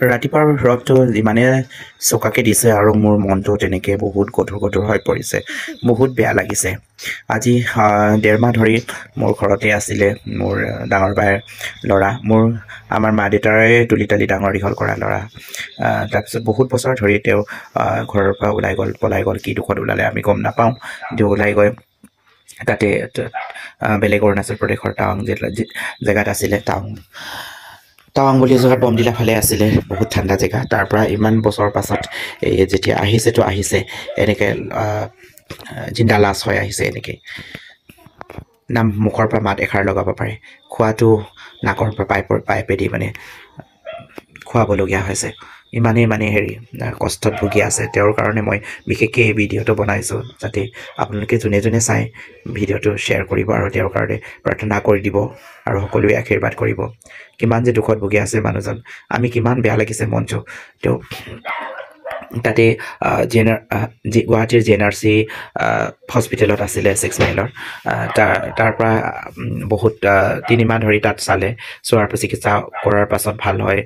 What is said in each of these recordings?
ৰাতিপুৱাৰ ৰ'দটো যিমানে চোকাকে দিছে আৰু মোৰ মনটো তেনেকৈ বহুত গধুৰ হৈ পৰিছে, বহুত বেয়া লাগিছে। আজি 1.5 মাহ ধৰি মোৰ ঘৰতে আছিলে মোৰ ডাঙৰ বাৰ ল'ৰা, আমাৰ মা দেউতাৰে তুলি তালি ডাঙৰ দীঘল কৰা ল'ৰা। তাৰপিছত বহুত বছৰ ধৰি তেওঁ ঘৰৰ পৰা পলাই গ'ল, কি দুখত ওলালে আমি গম নাপাওঁ। তেওঁ ওলাই গৈ তাতে বেলেগ অৰুণাচল প্ৰদেশৰ টাৱাং জেগাত আছিলে, টাৱাং বুলি জেগাত বমদিলা ফালে আছিলে, বহুত ঠাণ্ডা জেগা। তাৰ পৰা ইমান বছৰ পাছত যেতিয়া আহিছে এনেকৈ জিন্দা লাছ হৈ আহিছে। এনেকৈ মুখৰ পৰা মাত এষাৰ লগাব পাৰে, খোৱাটো নাকৰ পৰা পাইপেদি মানে খুৱাবলগীয়া হৈছে। ইমানেই কষ্টত ভুগি আছে। তেওঁৰ কাৰণে মই বিশেষকৈ এই ভিডিঅ'টো বনাইছোঁ, যাতে আপোনালোকে যোনে চাই ভিডিঅ'টো শ্বেয়াৰ কৰিব আৰু তেওঁৰ কাৰণে প্ৰাৰ্থনা কৰি দিব আৰু সকলোৱে আশীৰ্বাদ কৰিব। কিমান যে দুখত ভুগি আছে মানুহজন, আমি কিমান বেয়া লাগিছে মনটো। তেওঁ তাতে গুৱাহাটীৰ JNRC হস্পিটেলত আছিলে 6 মাইলৰ। তাৰ পৰা বহুত 3 মাহ ধৰি তাত চোৱাৰ চিকিৎসা কৰাৰ পাছত ভাল হয়,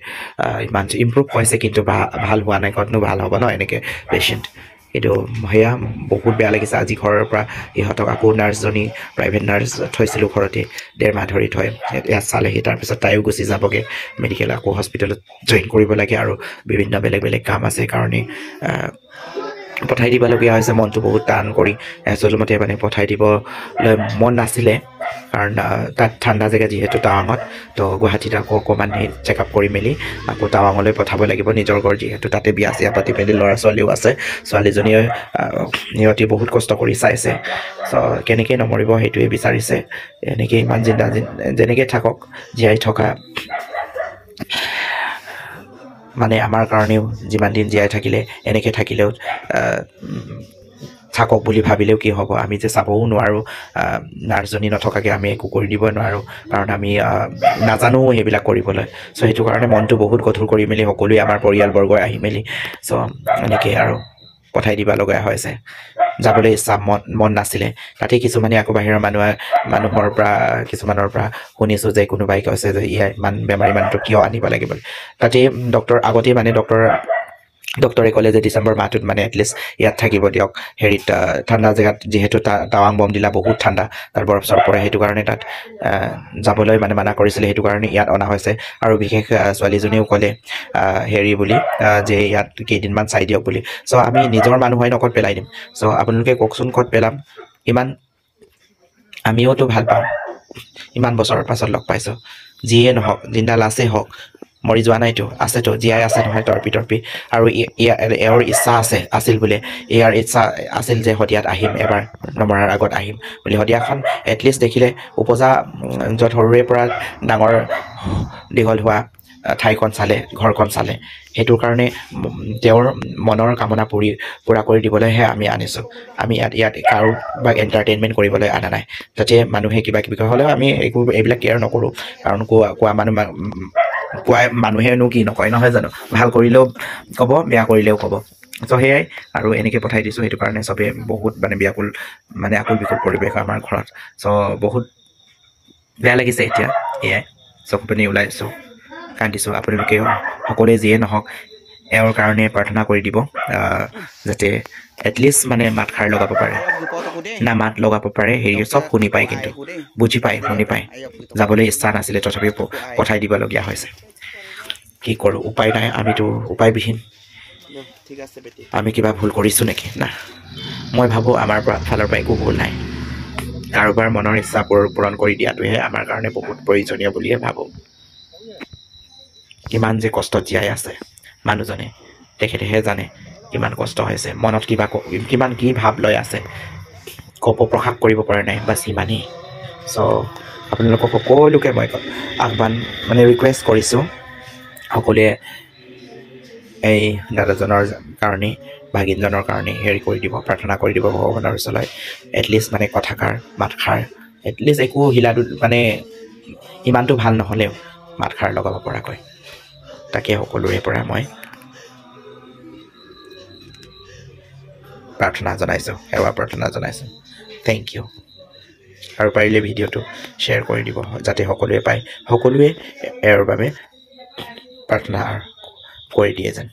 ইমান ইম্প্ৰুভ হৈছে, কিন্তু ভাল হোৱা নাই। ক'তনো ভাল হ'ব ন এনেকৈ পেচেণ্ট। কিন্তু সেয়া বহুত বেয়া লাগিছে। আজি ঘৰৰ পৰা ইহঁতক আকৌ নাৰ্ছজনী, প্ৰাইভেট নাৰ্ছ থৈছিলোঁ ঘৰতে, 1.5 মাহ ধৰি থৈ ইয়াত চালেহি। তাৰপিছত তাইও গুচি যাবগৈ মেডিকেল, আকৌ হস্পিটেলত জইন কৰিব লাগে আৰু বিভিন্ন বেলেগ কাম আছে কাৰণে পঠাই দিবলগীয়া হৈছে। মনটো বহুত টান কৰি জলমতে পঠাই দিবলৈ মন নাছিলে, কাৰণ তাত ঠাণ্ডা জেগা যিহেতু টাৱাঙত, তো গুৱাহাটীত আকৌ অকণমান চেকআপ কৰি মেলি আকৌ টাৱাঙলৈ পঠাব লাগিব। নিজৰ ঘৰ যিহেতু, তাতে বিয়া চিয়া পাতি মেলি ল'ৰা ছোৱালীও আছে। ছোৱালীজনীয়ে সিহঁতি বহুত কষ্ট কৰি চাইছে, কেনেকৈ নমৰিব সেইটোৱে বিচাৰিছে। এনেকৈ ইমান যেনেকৈ থাকক, জীয়াই থকা আমাৰ কাৰণেও যিমান দিন জীয়াই থাকিলে এনেকৈ থাকিলেও থাকক বুলি ভাবিলেও কি হ'ব। আমি যে চাবও নোৱাৰোঁ, নাৰ্ছজনী নথকাকৈ আমি একো কৰি দিব নোৱাৰোঁ, কাৰণ আমি নাজানো সেইবিলাক কৰিবলৈ। সেইটো কাৰণে মনটো বহুত গধুৰ কৰি মেলি সকলোৱে আমাৰ পৰিয়ালবৰ্গই আহি মেলি এনেকৈ আৰু পঠাই দিব লগা হৈছে। যাবলৈ ইচ্ছা মন নাছিলে। তাতে কিছুমানে আকৌ বাহিৰৰ কিছুমানৰ পৰা শুনিছোঁ যে কোনোবাই কৈছে যে ইমান বেমাৰী মানুহটো কিয় আনিব লাগে বুলি। তাতে আগতেই ডক্টৰে ক'লে যে ডিচেম্বৰ মাহটোত এটলিষ্ট ইয়াত থাকিব দিয়ক, হেৰিত ঠাণ্ডা জেগাত, যিহেতু টাৱাং বমদিলা বহুত ঠাণ্ডা, তাত বৰফ চৰফ পৰে। সেইটো কাৰণে তাত যাবলৈ মানা কৰিছিলে। সেইটো কাৰণে ইয়াত অনা হৈছে। আৰু বিশেষ ছোৱালীজনীও ক'লে হেৰি বুলি, যে ইয়াত কেইদিনমান চাই দিয়ক বুলি। আমি নিজৰ মানুহ হয় ন, ক'ত পেলাই দিম? আপোনালোকে কওকচোন, ক'ত পেলাম? আমিওতো ভাল পাওঁ, ইমান বছৰৰ পাছত লগ পাইছোঁ। যিয়ে নহওক, জিন্দা লাছেই হওক, মৰি যোৱা নাইতো, আছেতো, জীয়াই আছে নহয় তৰ্পি। আৰু এওঁৰ ইচ্ছা আছিল বোলে, ইয়াৰ ইচ্ছা আছিল যে শদিয়াত আহিম, এবাৰ নমৰাৰ আগত আহিম বুলি। শদিয়াখন এটলিষ্ট দেখিলে উপজা, য'ত সৰুৰে পৰা ডাঙৰ দীঘল হোৱা ঠাইখন চালে, ঘৰখন চালে। সেইটোৰ কাৰণে তেওঁৰ মনৰ কামনা পূৰা কৰি দিবলৈহে আমি আনিছোঁ। আমি ইয়াত কাৰোবাক এণ্টাৰটেইনমেণ্ট কৰিবলৈ অনা নাই, যাতে মানুহে কিবা কিবি হ'লেও আমি এইবিলাক কেয়াৰ নকৰোঁ। কাৰণ কোৱা মানুহেনো কি নকয়, নহয় জানো? ভাল কৰিলেও ক'ব, বেয়া কৰিলেও ক'ব। সেয়াই আৰু এনেকৈ পঠাই দিছোঁ। সেইটো কাৰণে চবেই বহুত ব্যাকুল, আকুল বিকুল পৰিৱেশ আমাৰ ঘৰত। বহুত বেয়া লাগিছে এতিয়া। এয়াই চকু পানী ওলাইছোঁ, কান্দিছোঁ। আপোনালোকেও সকলোৱে যিয়ে নহওক এওঁৰ কাৰণে প্ৰাৰ্থনা কৰি দিব, যাতে এটলিষ্ট মাতষাৰ লগাব পাৰে, মাত লগাব পাৰে। হেৰি চব শুনি পায়, কিন্তু বুজি পায়, শুনি পায়। যাবলৈ ইচ্ছা নাছিলে, তথাপিও পঠাই দিবলগীয়া হৈছে। কি কৰোঁ, উপায় নাই। আমিতো উপায়বিহীন। আমি কিবা ভুল কৰিছোঁ নেকি? না, মই ভাবোঁ আমাৰ ফালৰ পৰা একো ভুল নাই। কাৰোবাৰ মনৰ ইচ্ছা পূৰণ কৰি দিয়াটোহে আমাৰ কাৰণে বহুত প্ৰয়োজনীয় বুলিয়ে ভাবোঁ। কিমান যে কষ্টত জীয়াই আছে মানুহজনে, তেখেতেহে জানে কিমান কষ্ট হৈছে। মনত কিমান কি ভাৱ লৈ আছে, প্ৰকাশ কৰিব পৰা নাই, বাছ সিমানেই। আপোনালোকক সকলোকে মই আহ্বান ৰিকুৱেষ্ট কৰিছোঁ, সকলোৱে এই দাদাজনৰ কাৰণে, ভাগিনজনৰ কাৰণে হেৰি কৰি দিব, প্ৰাৰ্থনা কৰি দিব ভগৱানৰ ওচৰলৈ। এটলিষ্ট কথাষাৰ, মাতষাৰ, এটলিষ্ট একো ইমানটো ভাল নহ'লেও মাতষাৰ লগাব পৰাকৈ। তাকে সকলোৰে পৰা মই প্ৰাৰ্থনা জনাইছোঁ, সেৱা প্ৰাৰ্থনা জনাইছোঁ। Thank you. আৰু পাৰিলে ভিডিঅ'টো শ্বেয়াৰ কৰি দিব, যাতে সকলোৱে পায়। সকলোৱে এওঁৰ বাবে প্ৰাৰ্থনা কৰি দিয়ে যেন